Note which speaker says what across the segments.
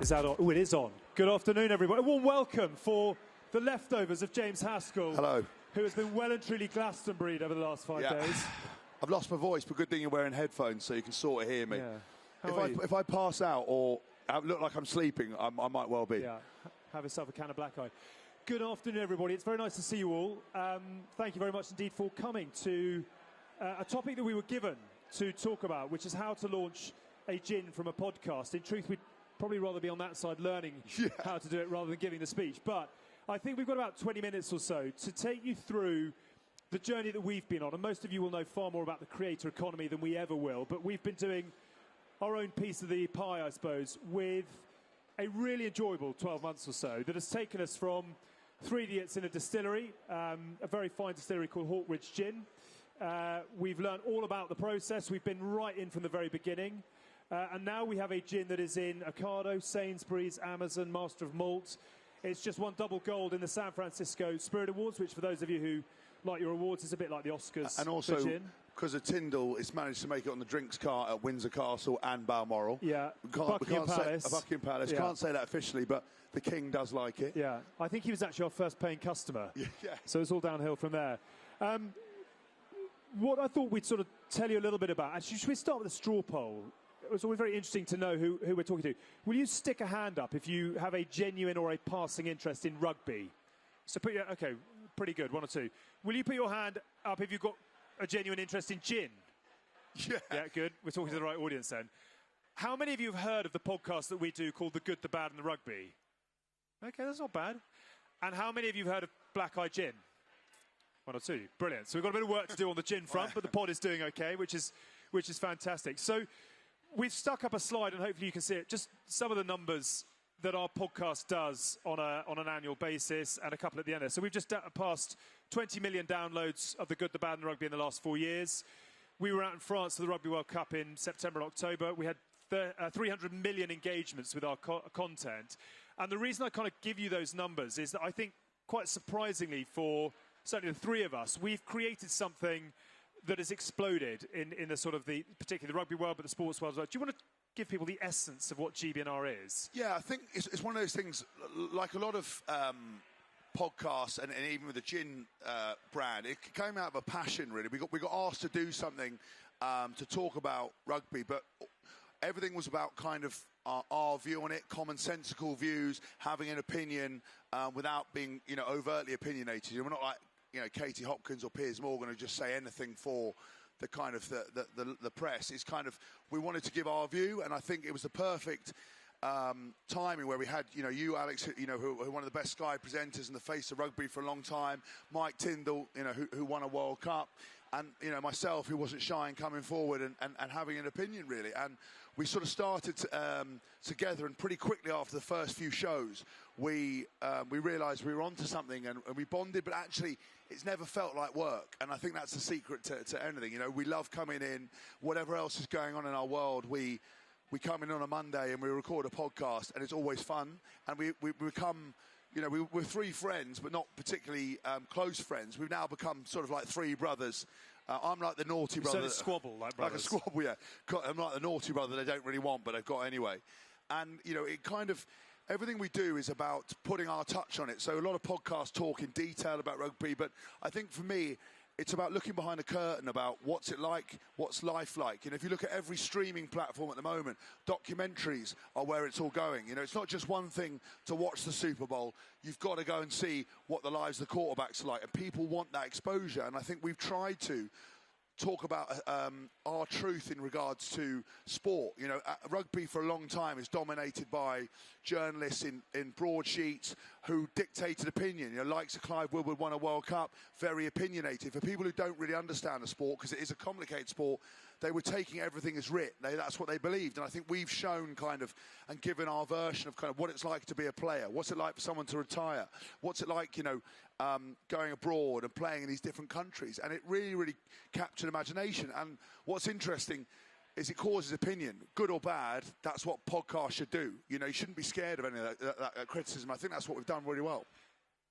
Speaker 1: Is that on? Oh, it is on. Good afternoon, everybody. A warm welcome for the leftovers of James Haskell.
Speaker 2: Hello.
Speaker 1: Who has been well and truly Glastonbury'd over the last 5 days.
Speaker 2: I've lost my voice, but good thing you're wearing headphones so you can sort of hear me.
Speaker 1: Yeah.
Speaker 2: If I pass out or look like I'm sleeping, I might well be.
Speaker 1: Yeah. Have yourself a can of Blackeye. Good afternoon, everybody. It's very nice to see you all. Thank you very much indeed for coming to a topic that we were given to talk about, which is how to launch a gin from a podcast. In truth, we'd probably rather be on that side learning how to do it rather than giving the speech. But I think we've got about 20 minutes or so to take you through the journey that we've been on. And most of you will know far more about the creator economy than we ever will. But we've been doing our own piece of the pie, I suppose, with a really enjoyable 12 months or so that has taken us from 3 idiots in a distillery, a very fine distillery called Hawkridge Gin. We've learned all about the process. We've been right in from the very beginning. And now we have a gin that is in Ocado, Sainsbury's, Amazon, Master of Malt. It's just won double gold in the San Francisco Spirit Awards, which for those of you who like your awards is a bit like the Oscars.
Speaker 2: And also,
Speaker 1: for gin.
Speaker 2: because of Tindall, it's managed to make it on the drinks cart at Windsor Castle and Balmoral.
Speaker 1: Yeah,
Speaker 2: Buckingham Palace. Buckingham Palace.
Speaker 1: Yeah.
Speaker 2: Can't say that officially, but the King does like it.
Speaker 1: Yeah, I think he was actually our first paying customer.
Speaker 2: Yeah.
Speaker 1: So it's all downhill from there. What I thought we'd sort of tell you a little bit about, actually, should we start with a straw poll? It was always very interesting to know who we're talking to. Will you stick a hand up if you have a genuine or a passing interest in rugby? So put your, okay, pretty good, one or two. Will you put your hand up if you've got a genuine interest in gin?
Speaker 2: Yeah.
Speaker 1: Yeah, good. We're talking to the right audience then. How many of you have heard of the podcast that we do called The Good, The Bad and The Rugby? Okay, that's not bad. And how many of you have heard of Blackeye Gin? One or two. Brilliant. So we've got a bit of work to do on the gin front, but the pod is doing okay, which is fantastic. So we've stuck up a slide, and hopefully you can see it. Just some of the numbers that our podcast does on an annual basis, and a couple at the end there. So we've just passed 20 million downloads of The Good, The Bad and The Rugby in the last 4 years. We were out in France for the Rugby World Cup in September and October. We had 300 million engagements with our content. And the reason I kind of give you those numbers is that I think, quite surprisingly for certainly the three of us, we've created something that has exploded in the sort of particularly the rugby world, but the sports world as well. Do you want to give people the essence of what GBNR is?
Speaker 2: Yeah, I think it's one of those things, like a lot of podcasts and even with the gin brand, it came out of a passion, really. We got asked to do something to talk about rugby, but everything was about kind of our view on it, commonsensical views, having an opinion without being, overtly opinionated. We're not like, Katie Hopkins or Piers Morgan who just say anything for the kind of the press. It's kind of, we wanted to give our view, and I think it was the perfect timing where we had, you, Alex, who are one of the best Sky presenters in the face of rugby for a long time, Mike Tindall, who won a World Cup, and, myself, who wasn't shy in coming forward and having an opinion, really. And we sort of started together, and pretty quickly after the first few shows, we realised we were onto something, and we bonded, but actually it's never felt like work. And I think that's the secret to anything. We love coming in, whatever else is going on in our world, we come in on a Monday and we record a podcast, and it's always fun. And we become, we're three friends, but not particularly close friends. We've now become sort of like three brothers. I'm like the naughty brother.
Speaker 1: So squabble, like brothers.
Speaker 2: Like a squabble, yeah. I'm like the naughty brother they don't really want, but they've got anyway. And, it kind of, everything we do is about putting our touch on it. So a lot of podcasts talk in detail about rugby, but I think for me, it's about looking behind the curtain about what's it like, what's life like. If you look at every streaming platform at the moment, documentaries are where it's all going. It's not just one thing to watch the Super Bowl. You've got to go and see what the lives of the quarterbacks are like. And people want that exposure. And I think we've tried to talk about our truth in regards to sport. Rugby for a long time is dominated by journalists in broadsheets who dictated opinion. Likes of Clive Woodward won a World Cup, very opinionated. For people who don't really understand the sport, because it is a complicated sport, they were taking everything as writ. That's what they believed. And I think we've shown kind of and given our version of kind of what it's like to be a player. What's it like for someone to retire? What's it like, going abroad and playing in these different countries? And it really, really captured imagination. And what's interesting is it causes opinion, good or bad. That's what podcasts should do. You shouldn't be scared of any of that criticism. I think that's what we've done really well.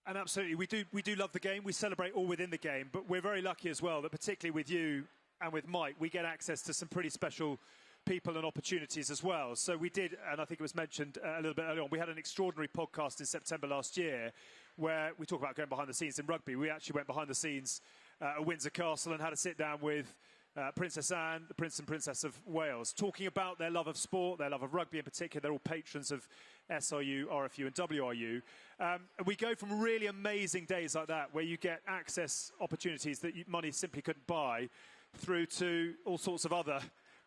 Speaker 1: And absolutely, we do love the game. We celebrate all within the game, but we're very lucky as well that particularly with you and with Mike, we get access to some pretty special people and opportunities as well. So we did, and I think it was mentioned a little bit earlier on, we had an extraordinary podcast in September last year where we talk about going behind the scenes in rugby. We actually went behind the scenes at Windsor Castle and had a sit down with Princess Anne, the Prince and Princess of Wales, talking about their love of sport, their love of rugby in particular. They're all patrons of SRU, RFU and WRU. And we go from really amazing days like that where you get access opportunities that money simply couldn't buy through to all sorts of other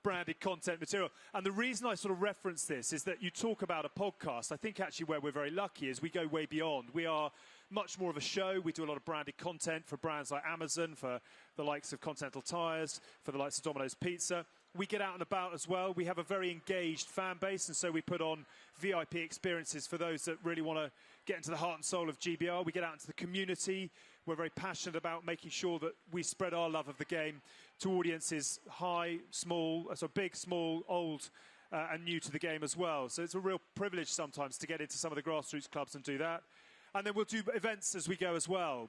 Speaker 1: branded content material. And the reason I sort of reference this is that you talk about a podcast. I think actually where we're very lucky is we go way beyond. We are much more of a show. We do a lot of branded content for brands like Amazon, for the likes of Continental Tires, for the likes of Domino's Pizza. We get out and about as well. We have a very engaged fan base, and so we put on VIP experiences for those that really want to get into the heart and soul of GBR. We get out into the community. We're very passionate about making sure that we spread our love of the game to audiences high, small, so big, small, old, and new to the game as well. So it's a real privilege sometimes to get into some of the grassroots clubs and do that. And then we'll do events as we go as well,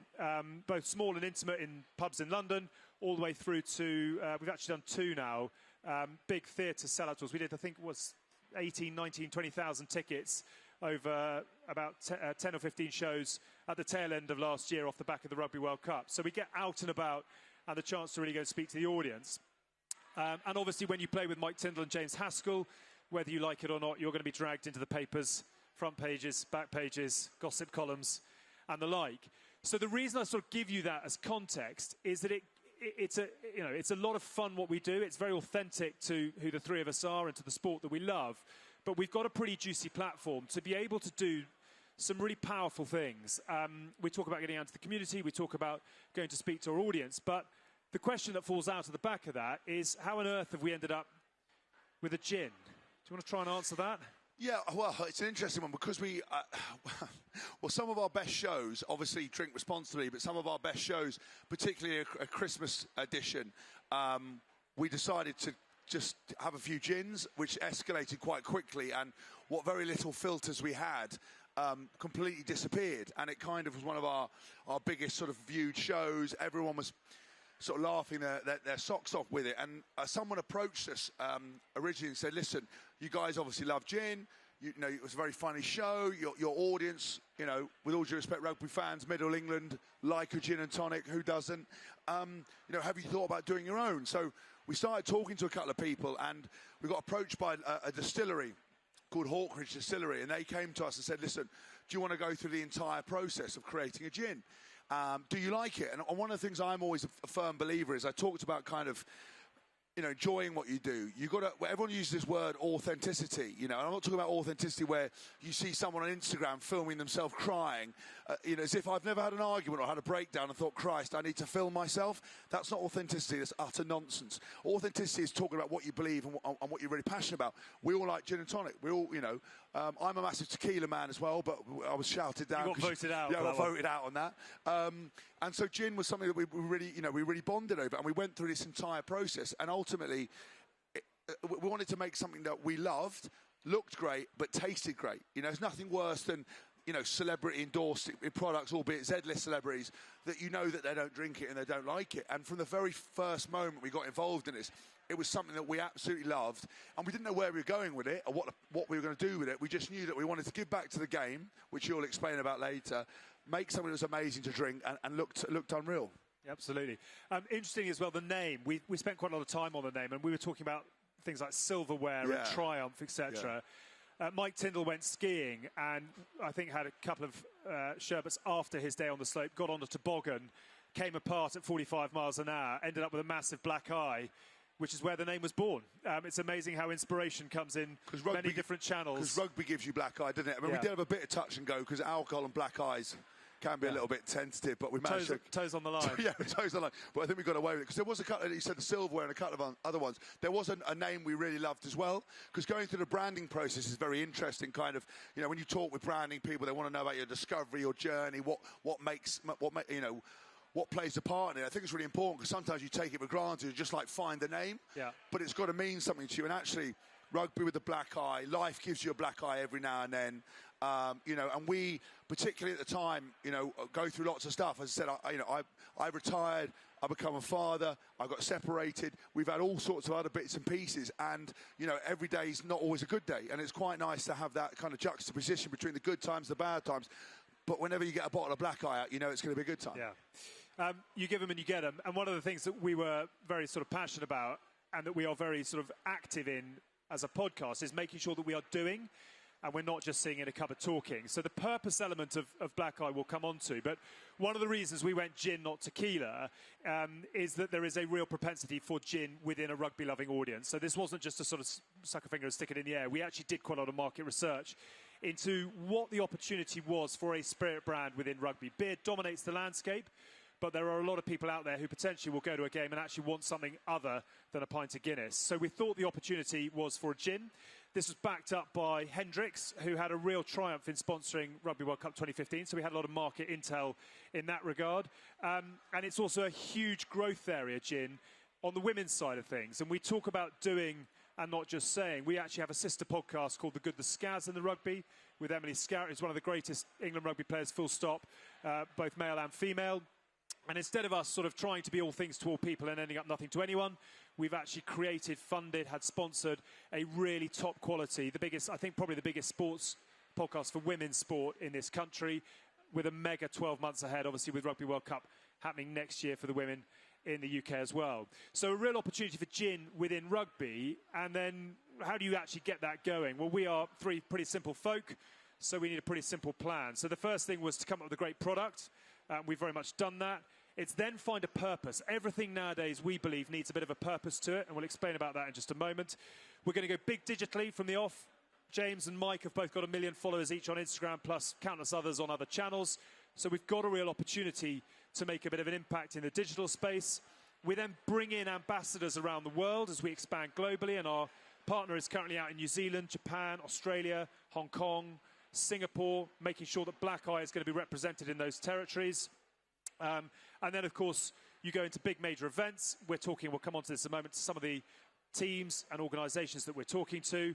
Speaker 1: both small and intimate in pubs in London, all the way through to, we've actually done 2 now, big theatre sellout tours. We did, I think, it was 18, 19, 20,000 tickets over about 10 or 15 shows at the tail end of last year off the back of the Rugby World Cup. So we get out and about and the chance to really go and speak to the audience. And obviously when you play with Mike Tindall and James Haskell, whether you like it or not, you're going to be dragged into the papers, front pages, back pages, gossip columns, and the like. So the reason I sort of give you that as context is that it's a lot of fun what we do. It's very authentic to who the three of us are and to the sport that we love. But we've got a pretty juicy platform to be able to do some really powerful things. We talk about getting out to the community. We talk about going to speak to our audience. But the question that falls out of the back of that is, how on earth have we ended up with a gin? Do you want to try and answer that?
Speaker 2: Yeah, well, it's an interesting one because we, well, some of our best shows, obviously drink responsibly, but some of our best shows, particularly a Christmas edition, we decided to just have a few gins, which escalated quite quickly, and what very little filters we had completely disappeared, and it kind of was one of our biggest sort of viewed shows. Everyone was sort of laughing their socks off with it, and someone approached us originally and said, listen, you guys obviously love gin, you know, it was a very funny show, your audience, you know, with all due respect, rugby fans, Middle England, like a gin and tonic, who doesn't, you know, have you thought about doing your own? So we started talking to a couple of people, and we got approached by a distillery called Hawkridge Distillery, and they came to us and said, listen, do you want to go through the entire process of creating a gin? Do you like it? And one of the things I'm always a firm believer is, I talked about kind of, you know, enjoying what you do. You got to. Everyone uses this word authenticity. You know, and I'm not talking about authenticity where you see someone on Instagram filming themselves crying, you know, as if I've never had an argument or had a breakdown and thought, Christ, I need to film myself. That's not authenticity. That's utter nonsense. Authenticity is talking about what you believe and what you're really passionate about. We all like gin and tonic. We all, you know, I'm a massive tequila man as well, but I was shouted down.
Speaker 1: You got voted out.
Speaker 2: Yeah, I got voted out on that. And so gin was something that we really bonded over, and we went through this entire process. And ultimately, we wanted to make something that we loved, looked great, but tasted great. You know, there's nothing worse than, you know, celebrity endorsed products, albeit Z-list celebrities, that you know that they don't drink it and they don't like it. And from the very first moment we got involved in this, it was something that we absolutely loved, and we didn't know where we were going with it or what we were going to do with it. We just knew that we wanted to give back to the game, which you'll explain about later, make something that was amazing to drink and looked unreal.
Speaker 1: Yeah, absolutely. Interesting as well, the name. We spent quite a lot of time on the name, and we were talking about things like silverware and Triumph, etc. Yeah. Mike Tindall went skiing and I think had a couple of sherbets after his day on the slope, got on a toboggan, came apart at 45 miles an hour, ended up with a massive black eye, which is where the name was born. It's amazing how inspiration comes in many different channels.
Speaker 2: Because rugby gives you black eye, doesn't it? I mean, we did have a bit of touch and go because alcohol and black eyes can be a little bit tentative, but we managed to...
Speaker 1: Toes on the line.
Speaker 2: Yeah, toes on the line. But I think we got away with it. Because there was a couple, you said the silverware and a couple of other ones. There was a name we really loved as well. Because going through the branding process is very interesting. Kind of, you know, when you talk with branding people, they want to know about your discovery, your journey, what plays a part in it. I think it's really important because sometimes you take it for granted, you just like find the name, but it's got to mean something to you. And actually, rugby with the black eye, life gives you a black eye every now and then. And we, particularly at the time, go through lots of stuff. As I said, I retired, I become a father, I got separated. We've had all sorts of other bits and pieces, and every day's not always a good day. And it's quite nice to have that kind of juxtaposition between the good times, the bad times. But whenever you get a bottle of Blackeye out, it's going to be a good time.
Speaker 1: Yeah, you give them and you get them. And one of the things that we were very sort of passionate about, and that we are very sort of active in as a podcast, is making sure that we are doing, and we're not just sitting in a cupboard talking. So the purpose element of Blackeye we'll come on to. But one of the reasons we went gin, not tequila, is that there is a real propensity for gin within a rugby-loving audience. So this wasn't just a sort of suck a finger and stick it in the air. We actually did quite a lot of market research into what the opportunity was for a spirit brand within rugby. Beer dominates the landscape, but there are a lot of people out there who potentially will go to a game and actually want something other than a pint of Guinness. So we thought the opportunity was for a gin. This was backed up by Hendrix, who had a real triumph in sponsoring Rugby World Cup 2015. So we had a lot of market intel in that regard. And it's also a huge growth area, gin, on the women's side of things. And we talk about doing and not just saying. We actually have a sister podcast called The Good, The Scaz and The Rugby with Emily Scarrett, who's one of the greatest England rugby players, full stop, both male and female. And instead of us sort of trying to be all things to all people and ending up nothing to anyone, we've actually created, funded, had sponsored a really top quality, the biggest, I think probably the biggest sports podcast for women's sport in this country, with a mega 12 months ahead, obviously with Rugby World Cup happening next year for the women in the UK as well. So a real opportunity for gin within rugby. And then how do you actually get that going? Well, we are three pretty simple folk, so we need a pretty simple plan. So the first thing was to come up with a great product. We've very much done that. It's then find a purpose. Everything nowadays, we believe, needs a bit of a purpose to it, and we'll explain about that in just a moment. We're going to go big digitally from the off. James and Mike have both got 1 million followers each on Instagram, plus countless others on other channels. So we've got a real opportunity to make a bit of an impact in the digital space. We then bring in ambassadors around the world as we expand globally, and our partner is currently out in New Zealand, Japan, Australia, Hong Kong, Singapore, making sure that Blackeye is going to be represented in those territories. And then, of course, you go into big major events. We'll come on to this in a moment, to some of the teams and organisations that we're talking to.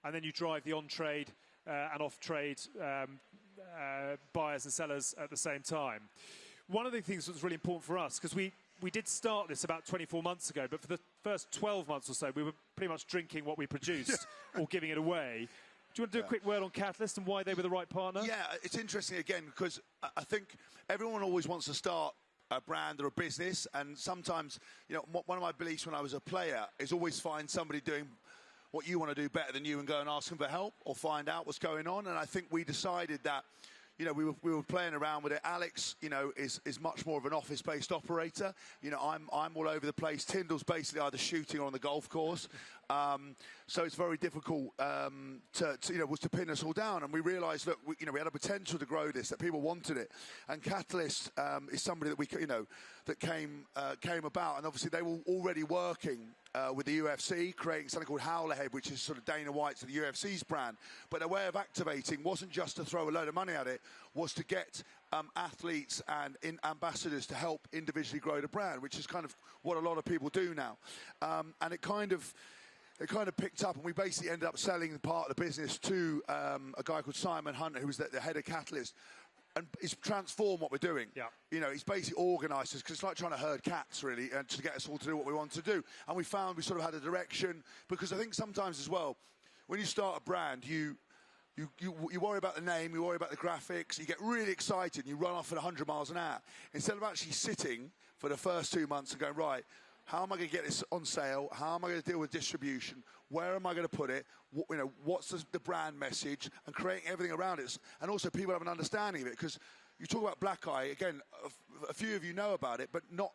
Speaker 1: And then you drive the on-trade and off-trade buyers and sellers at the same time. One of the things that was really important for us, because we did start this about 24 months ago, but for the first 12 months or so, we were pretty much drinking what we produced or giving it away. Do you want to do a quick word on Catalyst and why they were the right partner?
Speaker 2: Yeah, it's interesting, again, because I think everyone always wants to start a brand or a business, and sometimes, one of my beliefs when I was a player is always find somebody doing what you want to do better than you and go and ask them for help or find out what's going on. And I think we decided that, we were playing around with it. Alex, is much more of an office-based operator. I'm all over the place. Tindall's basically either shooting or on the golf course. So it's very difficult to pin us all down. And we realised, look, we had a potential to grow this, that people wanted it. And Catalyst is somebody that that came about. And obviously they were already working with the UFC, creating something called Howlerhead, which is sort of Dana White's and the UFC's brand. But their way of activating wasn't just to throw a load of money at it, was to get athletes and ambassadors to help individually grow the brand, which is kind of what a lot of people do now. And it kind of picked up, and we basically ended up selling part of the business to a guy called Simon Hunter, who was the head of Catalyst. And it's transformed what we're doing. Yeah. He's basically organised us, because it's like trying to herd cats, really, and to get us all to do what we want to do. And we found we sort of had a direction, because I think sometimes as well, when you start a brand, you worry about the name, you worry about the graphics, you get really excited, and you run off at 100 miles an hour. Instead of actually sitting for the first 2 months and going, right, how am I going to get this on sale? How am I going to deal with distribution? Where am I going to put it? What's the brand message? And creating everything around it. And also people have an understanding of it. Because you talk about Blackeye, again, a few of you know about it, but not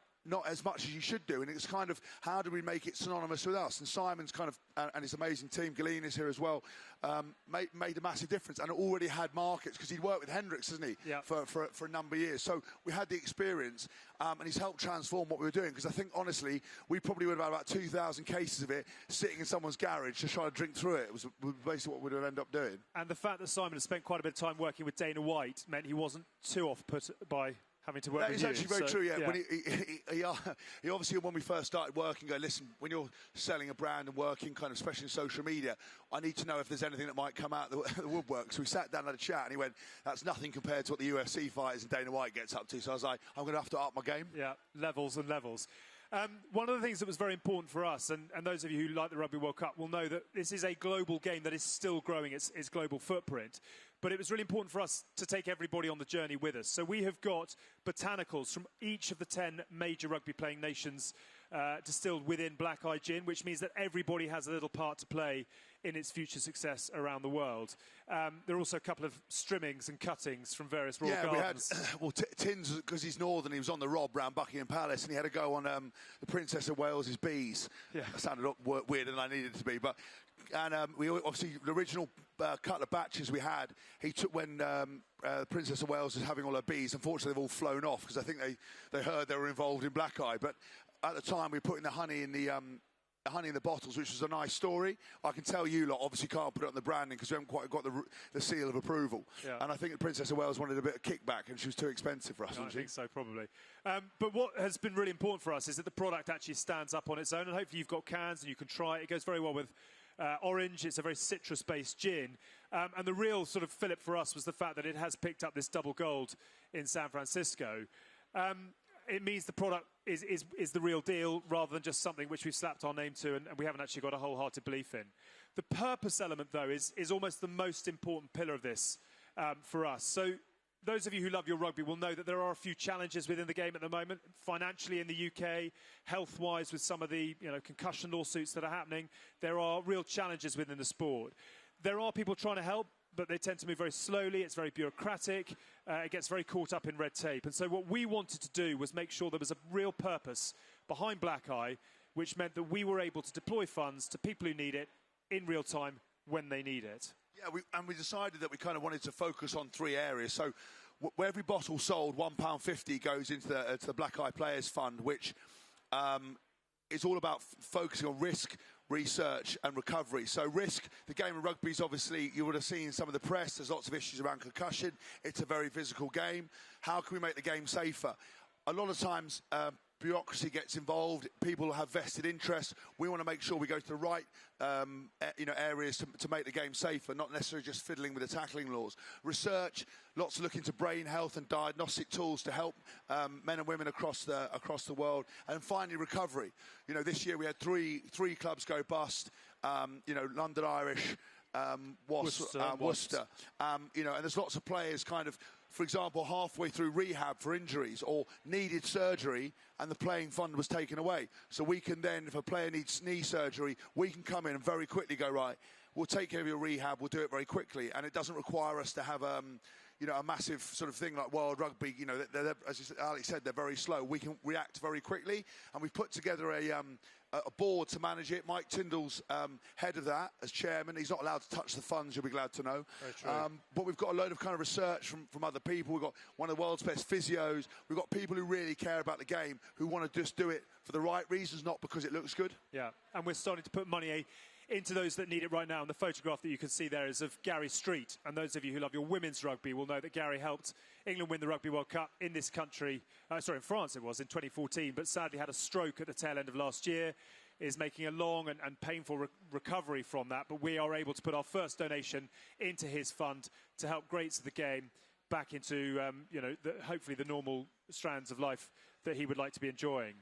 Speaker 2: as much as you should do. And it's kind of, how do we make it synonymous with us? And Simon's kind of, and his amazing team, Galene is here as well, made a massive difference, and already had markets, because he'd worked with Hendrix, hasn't he, for a number of years. So we had the experience, and he's helped transform what we were doing, because I think, honestly, we probably would have had about 2,000 cases of it sitting in someone's garage just trying to drink through it. It was basically what we would end up doing.
Speaker 1: And the fact that Simon has spent quite a bit of time working with Dana White meant he wasn't too off-put by having to work
Speaker 2: that
Speaker 1: with
Speaker 2: is
Speaker 1: you.
Speaker 2: actually very
Speaker 1: So,
Speaker 2: true, yeah.
Speaker 1: yeah.
Speaker 2: When he obviously, when we first started working, go, listen, when you're selling a brand and working, kind of especially in social media, I need to know if there's anything that might come out the woodwork. So we sat down and had a chat, and he went, that's nothing compared to what the UFC fighters and Dana White gets up to. So I was like, I'm going to have to up my game.
Speaker 1: Yeah, levels and levels. One of the things that was very important for us, and those of you who like the Rugby World Cup will know that this is a global game that is still growing its global footprint. But it was really important for us to take everybody on the journey with us. So we have got botanicals from each of the 10 major rugby-playing nations distilled within Blackeye gin, which means that everybody has a little part to play in its future success around the world. There are also a couple of strimmings and cuttings from various royal gardens.
Speaker 2: We had, Tins, because he's northern, he was on the Rob round Buckingham Palace, and he had to go on the Princess of Wales's bees. Yeah. That sounded a lot weirder than I needed it to be, but... And we obviously, the original couple of batches we had, he took when Princess of Wales was having all her bees. Unfortunately, they've all flown off because I think they heard they were involved in Blackeye. But at the time, we were putting the honey in the bottles, which was a nice story. I can tell you lot obviously can't put it on the branding because we haven't quite got the seal of approval. Yeah. And I think the Princess of Wales wanted a bit of kickback and she was too expensive for us.
Speaker 1: I think so, probably. But what has been really important for us is that the product actually stands up on its own, and hopefully you've got cans and you can try it. It goes very well with orange. It's a very citrus-based gin. And the real sort of fillip for us was the fact that it has picked up this double gold in San Francisco. It means the product is the real deal rather than just something which we've slapped our name to and we haven't actually got a wholehearted belief in. The purpose element, though, is almost the most important pillar of this for us. So those of you who love your rugby will know that there are a few challenges within the game at the moment, financially in the UK, health-wise with some of the concussion lawsuits that are happening. There are real challenges within the sport. There are people trying to help, but they tend to move very slowly. It's very bureaucratic. It gets very caught up in red tape. And so what we wanted to do was make sure there was a real purpose behind Blackeye, which meant that we were able to deploy funds to people who need it in real time when they need it.
Speaker 2: Yeah, we decided that we kind of wanted to focus on 3 areas. So where every bottle sold, £1.50 goes into the Blackeye Players Fund, which is all about focusing on risk, research and recovery. So risk, the game of rugby is obviously, you would have seen some of the press, there's lots of issues around concussion. It's a very physical game. How can we make the game safer? A lot of times, bureaucracy gets involved, people have vested interests. We want to make sure we go to the right areas to make the game safer, not necessarily just fiddling with the tackling laws. Research, lots of looking to brain health and diagnostic tools to help men and women across the world. And finally, recovery. This year we had three clubs go bust, London Irish, Worcester. And there's lots of players kind of, for example, halfway through rehab for injuries or needed surgery and the playing fund was taken away. So we can then, if a player needs knee surgery, we can come in and very quickly go, right, we'll take care of your rehab, we'll do it very quickly. And it doesn't require us to have a massive sort of thing like World Rugby. As Alex said, they're very slow. We can react very quickly. And we've put together a board to manage it. Mike Tindall's head of that as chairman. He's not allowed to touch the funds, you'll be glad to know. But we've got a load of kind of research from other people. We've got one of the world's best physios. We've got people who really care about the game, who want to just do it for the right reasons, not because it looks good.
Speaker 1: Yeah, and we're starting to put money into those that need it right now. And the photograph that you can see there is of Gary Street. And those of you who love your women's rugby will know that Gary helped England win the Rugby World Cup in this country. In France it was, in 2014. But sadly had a stroke at the tail end of last year. Is making a long and painful recovery from that. But we are able to put our first donation into his fund to help greats of the game back into, hopefully the normal strands of life that he would like to be enjoying.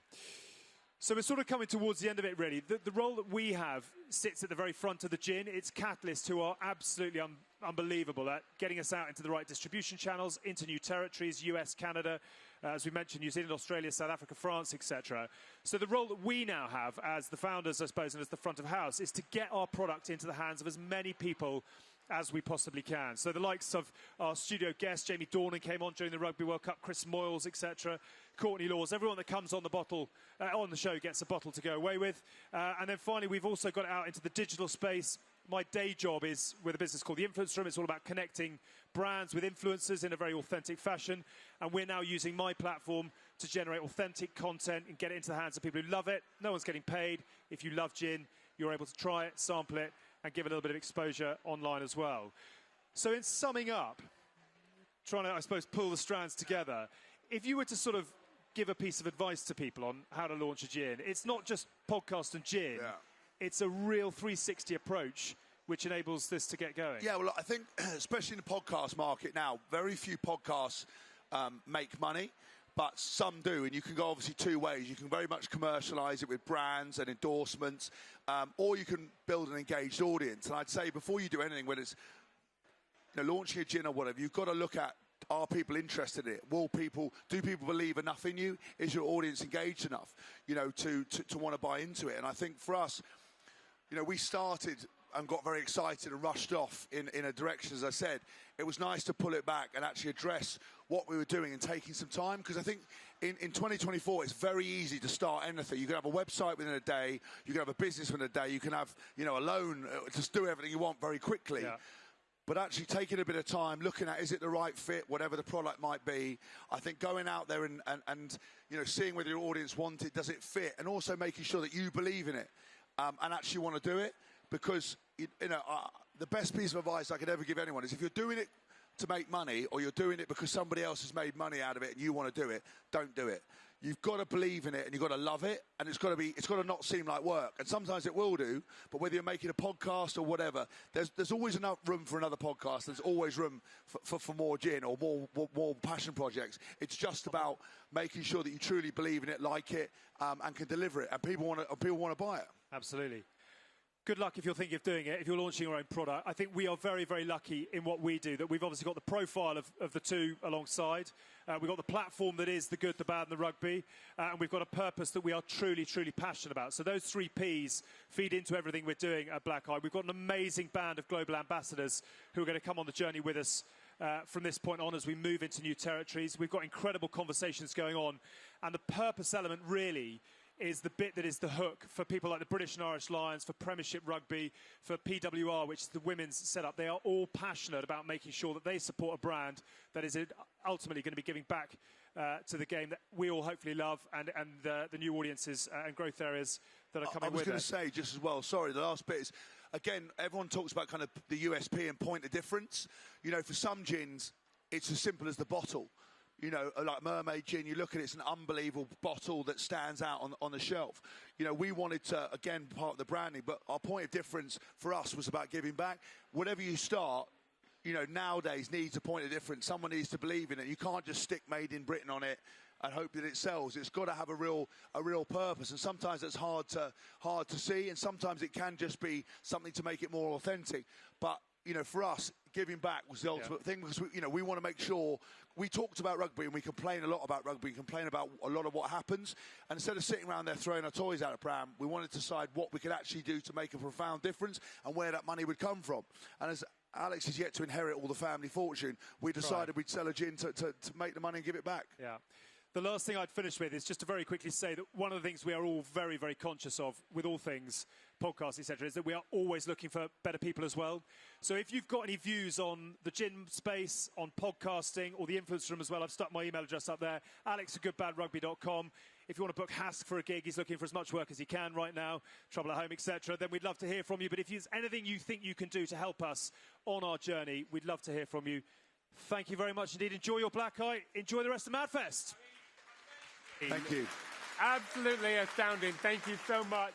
Speaker 1: So we're sort of coming towards the end of it, really. The role that we have sits at the very front of the gin. It's catalysts who are absolutely unbelievable at getting us out into the right distribution channels, into new territories, US, Canada, as we mentioned, New Zealand, Australia, South Africa, France, etc. So the role that we now have as the founders, I suppose, and as the front of house is to get our product into the hands of as many people as we possibly can. So the likes of our studio guest, Jamie Dornan, came on during the Rugby World Cup, Chris Moyles, etc., Courtney Laws, everyone that comes on the show gets a bottle to go away with. And then finally, we've also got it out into the digital space. My day job is with a business called The Influence Room. It's all about connecting brands with influencers in a very authentic fashion. And we're now using my platform to generate authentic content and get it into the hands of people who love it. No one's getting paid. If you love gin, you're able to try it, sample it, and give it a little bit of exposure online as well. So in summing up, trying to, I suppose, pull the strands together, if you were to sort of give a piece of advice to people on how to launch a gin, it's not just podcast and gin.
Speaker 2: Yeah.
Speaker 1: It's a real 360 approach which enables this to get going.
Speaker 2: Yeah, well, I think, especially in the podcast market now, very few podcasts make money, but some do. And you can go obviously two ways. You can very much commercialise it with brands and endorsements, or you can build an engaged audience. And I'd say before you do anything, whether it's launching a gin or whatever, you've got to look at, are people interested in it? Do people believe enough in you? Is your audience engaged enough, to want to buy into it? And I think for us, we started and got very excited and rushed off in a direction, as I said. It was nice to pull it back and actually address what we were doing and taking some time, because I think in 2024 it's very easy to start anything. You can have a website within a day, you can have a business within a day, you can have a loan, just do everything you want very quickly.
Speaker 1: Yeah.
Speaker 2: But actually taking a bit of time, looking at, is it the right fit, whatever the product might be. I think going out there and seeing whether your audience want it, does it fit, and also making sure that you believe in it and actually want to do it. Because, the best piece of advice I could ever give anyone is, if you're doing it to make money, or you're doing it because somebody else has made money out of it and you want to do it, don't do it. You've got to believe in it and you've got to love it, and it's got to not seem like work. And sometimes it will do, but whether you're making a podcast or whatever, there's always enough room for another podcast. There's always room for more gin or more passion projects. It's just about making sure that you truly believe in it, like it, and can deliver it, and people want to buy it.
Speaker 1: Absolutely. Good luck if you're thinking of doing it, if you're launching your own product. I think we are very, very lucky in what we do, that we've obviously got the profile of the two alongside. We've got the platform that is the good, the bad and the rugby. And we've got a purpose that we are truly, truly passionate about. So those 3 Ps feed into everything we're doing at Blackeye. We've got an amazing band of global ambassadors who are going to come on the journey with us from this point on as we move into new territories. We've got incredible conversations going on. And the purpose element really is the bit that is the hook for people like the British and Irish Lions, for Premiership Rugby, for PWR, which is the women's setup. They are all passionate about making sure that they support a brand that is ultimately going to be giving back to the game that we all hopefully love, and the new audiences and growth areas that are coming with it.
Speaker 2: I was going to say just as well, sorry, the last bit is, again, everyone talks about kind of the USP and point of difference. For some gins, it's as simple as the bottle. Like Mermaid Gin, you look at it, it's an unbelievable bottle that stands out on the shelf. We wanted to, again, part of the branding, but our point of difference for us was about giving back. Whatever you start, nowadays needs a point of difference. Someone needs to believe in it. You can't just stick Made in Britain on it and hope that it sells. It's got to have a real purpose, and sometimes it's hard to see, and sometimes it can just be something to make it more authentic. But for us, giving back was the ultimate thing, because we want to make sure. We talked about rugby and we complain a lot about rugby, we complain about a lot of what happens, and instead of sitting around there throwing our toys out of pram, we wanted to decide what we could actually do to make a profound difference and where that money would come from. And as Alex is yet to inherit all the family fortune, we decided we'd sell a gin to make the money and give it back.
Speaker 1: Yeah. The last thing I'd finish with is just to very quickly say that one of the things we are all very, very conscious of with all things podcasts, etc., is that we are always looking for better people as well. So if you've got any views on the gin space, on podcasting, or the influence room as well, I've stuck my email address up there, alex@goodbadrugby.com. If you want to book Haskell for a gig, he's looking for as much work as he can right now, trouble at home, etc., then we'd love to hear from you. But if there's anything you think you can do to help us on our journey, we'd love to hear from you. Thank you very much indeed. Enjoy your Blackeye. Enjoy the rest of Madfest.
Speaker 2: Thank you.
Speaker 3: Absolutely astounding. Thank you so much.